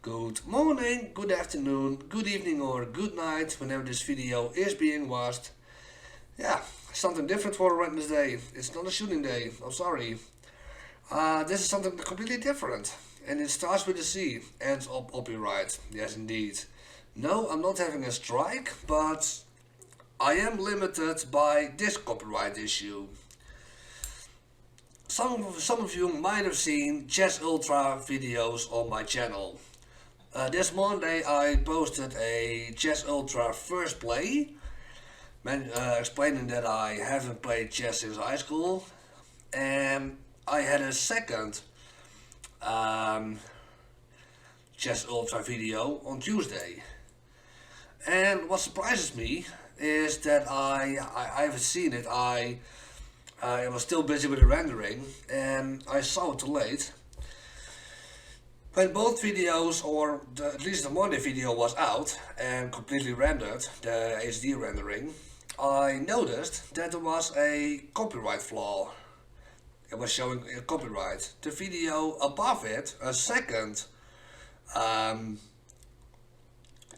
Good morning, good afternoon, good evening, or good night whenever this video is being watched. Yeah, something different for Wednesday. It's not a shooting day, I'm sorry. This is something completely different. And it starts with a C, ends up copyright. Yes, indeed. No, I'm not having a strike, but I am limited by this copyright issue. Some of you might have seen Chess Ultra videos on my channel. This Monday I posted a Chess Ultra first play, explaining that I haven't played chess since high school, and I had a second um, Chess Ultra video on Tuesday. And what surprises me is that I haven't seen it. I was still busy with the rendering, and I saw it too late. When both videos, or at least the Monday video was out and completely rendered, the HD rendering, I noticed that there was a copyright flaw. It was showing a copyright. The video above it, a second um,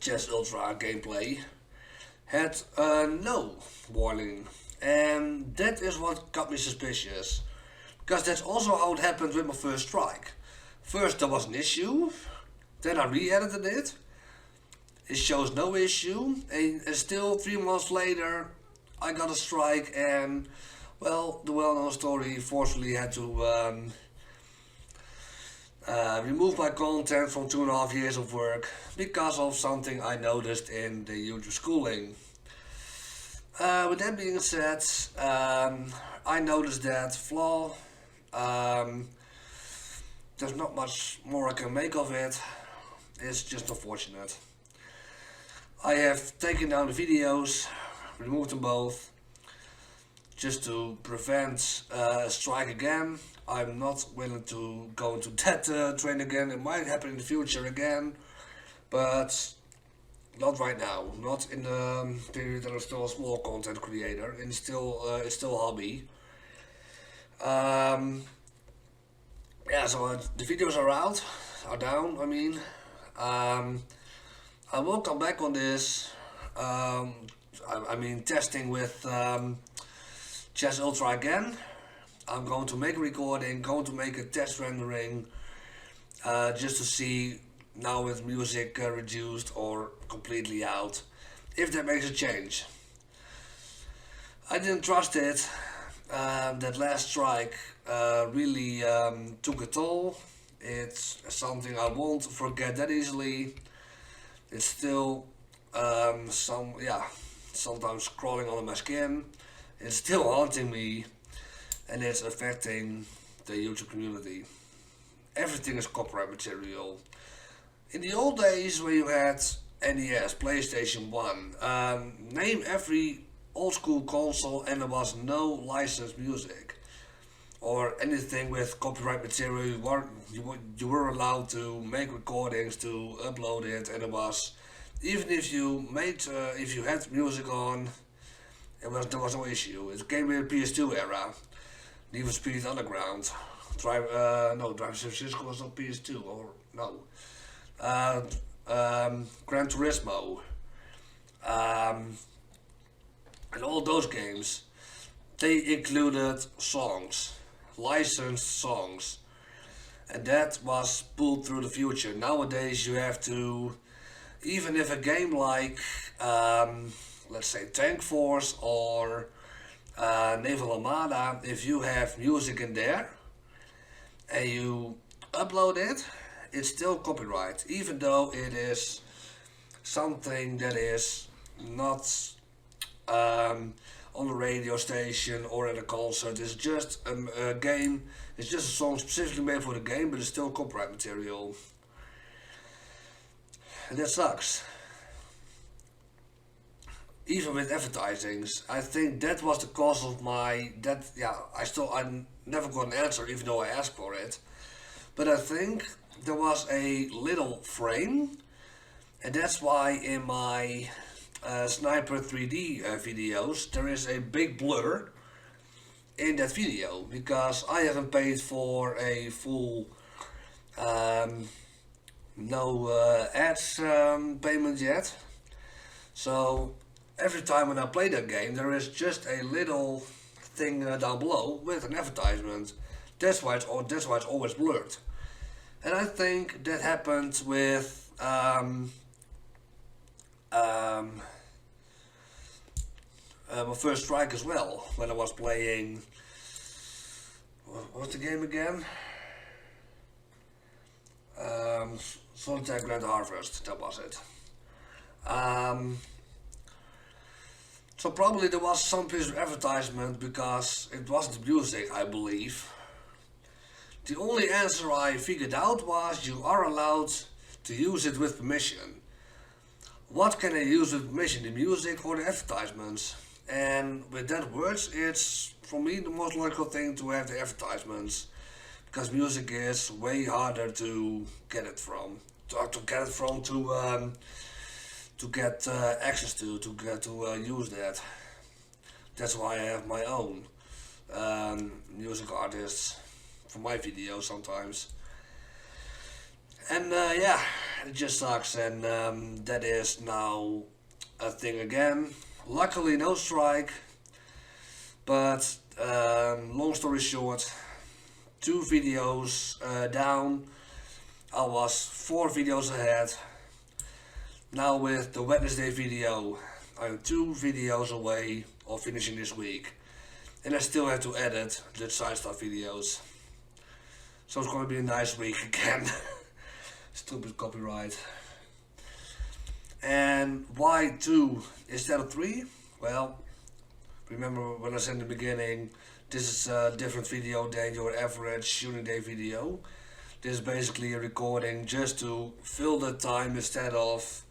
Chess Ultra gameplay, had no warning. And that is what got me suspicious. Because that's also how it happened with my first strike. First there was an issue, then I re-edited it. It shows no issue, and still 3 months later I got a strike, and well, the well-known story forcefully had to remove my content from 2.5 years of work because of something I noticed in the YouTube schooling. With that being said, I noticed that flaw. Um, there's not much more I can make of it. It's just unfortunate. I have taken down the videos, removed them both, just to prevent a strike again. I'm not willing to go into that train again. It might happen in the future again, but not right now. Not in the period that I'm still a small content creator and it's still a hobby. Um, yeah, so the videos are out, are down. Um, I will come back on this. Testing with Chess Ultra again. I'm going to make a recording, going to make a test rendering, just to see now with music reduced or completely out, if that makes a change. I didn't trust it. That last strike really took a toll. It's something I won't forget that easily. It's still sometimes crawling under my skin. It's still haunting me, and it's affecting the YouTube community. Everything is copyright material. In the old days when you had NES, PlayStation 1, name every old school console and there was no licensed music or anything with copyright material. You were allowed to make recordings, to upload it, and it was, even if you if you had music on, there was no issue. It came in the PS2 era. Need for Speed Underground. Drive San Francisco was not PS2, or no. Uh, Gran Turismo. Um, and all those games, they included songs, licensed songs. And that was pulled through the future. Nowadays you have to, even if a game like, let's say Tank Force or Naval Armada, if you have music in there and you upload it, it's still copyright, even though it is something that is not on a radio station or at a concert. It's just a game, it's just a song specifically made for the game, but it's still copyright material. And that sucks. Even with advertisings, I think that was the cause of I never got an answer even though I asked for it. But I think there was a little frame, and that's why in my Sniper 3D videos there is a big blur in that video, because I haven't paid for a full no ads payment yet. So every time when I play that game, there is just a little thing down below with an advertisement. That's why it's always blurred. And I think that happened with my first strike as well, when I was playing. What's the game again? Solitaire Grand Harvest, that was it. So probably there was some piece of advertisement because it wasn't music, I believe. The only answer I figured out was you are allowed to use it with permission. What can I use with permission, the music or the advertisements? And with that words, it's for me the most logical thing to have the advertisements, because music is way harder to get it from, to get access to get to use that. That's why I have my own music artists for my videos sometimes. And yeah, it just sucks, and that is now a thing again. Luckily, no strike, but long story short, 2 videos down. I was 4 videos ahead. Now with the Wednesday video, I'm 2 videos away of finishing this week, and I still have to edit the side stuff videos. So it's gonna be a nice week again. Stupid copyright. And why 2 instead of 3? Well, remember when I said in the beginning, this is a different video than your average shooting day video. This is basically a recording just to fill the time instead of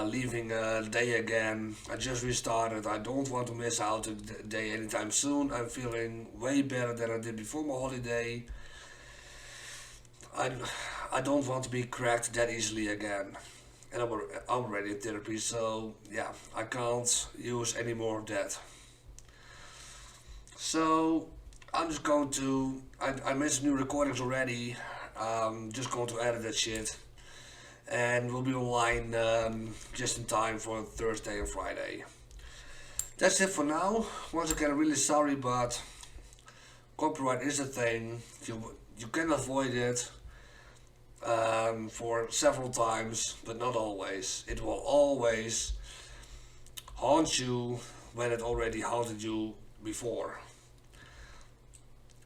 leaving a day again. I just restarted. I don't want to miss out a day anytime soon. I'm feeling way better than I did before my holiday. I don't want to be cracked that easily again. And I'm already in therapy, so yeah, I can't use any more of that. So I'm just going to, I made some new recordings already. Just going to edit that shit, and we'll be online just in time for Thursday and Friday. That's it for now. Once again, really sorry, but copyright is a thing. You can avoid it for several times, but not always. It will always haunt you when it already haunted you before.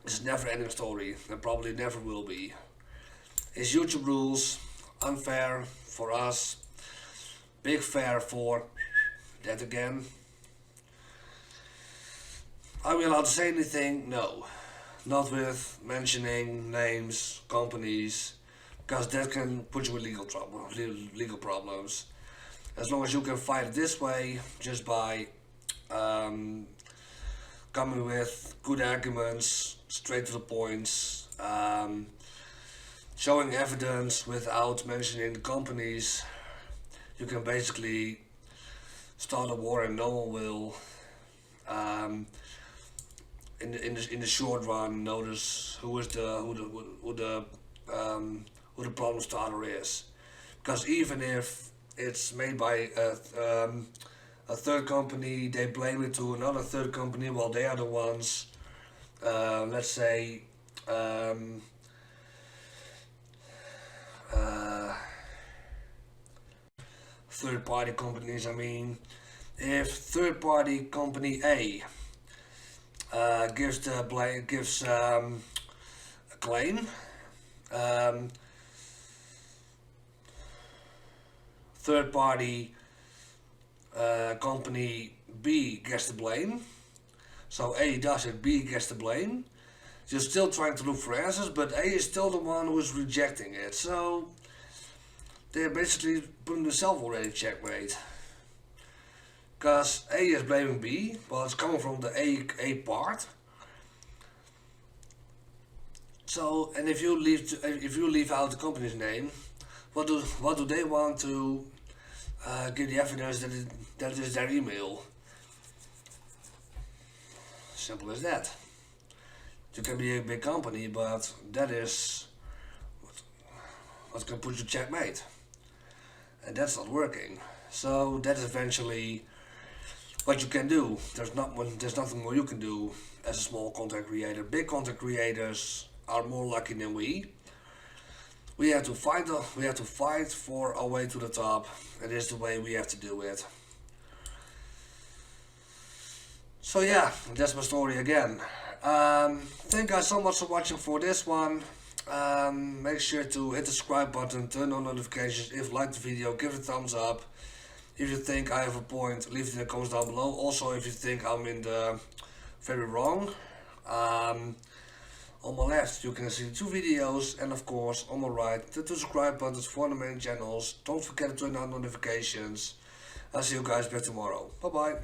It's a never ending story, and probably never will be. It's YouTube rules, unfair for us, big fair for that again. Are we allowed to say anything? No. Not with mentioning names, companies, because that can put you in legal problems. As long as you can fight it this way, just by coming with good arguments, straight to the points, showing evidence without mentioning the companies, you can basically start a war and no one will, in the short run, notice who the problem starter is. Because even if it's made by a third company, they blame it to another third company while they are the ones, let's say, third party companies. I mean, if third party company A gives a claim, third party company B gets the blame. So A does it, B gets the blame. You're still trying to look for answers, but A is still the one who is rejecting it. So they're basically putting themselves already checkmate. Because A is blaming B, well, it's coming from the A part. So, and if you leave out the company's name, what do they want to give the evidence that it is their email? Simple as that. You can be a big company, but that is was gonna put you checkmate, and that's not working. So that's eventually what you can do. There's nothing more you can do as a small content creator. Big content creators are more lucky than we. We have to fight for our way to the top, and this is the way we have to do it. So yeah, that's my story again. Thank you guys so much for watching for this one. Make sure to hit the subscribe button, turn on notifications. If you like the video, give it a thumbs up. If you think I have a point, leave it in the comments down below. Also, if you think I'm in the very wrong, on my left you can see 2 videos, and of course on my right the 2 subscribe buttons for the main channels. Don't forget to turn on notifications. I'll see you guys back tomorrow. Bye bye.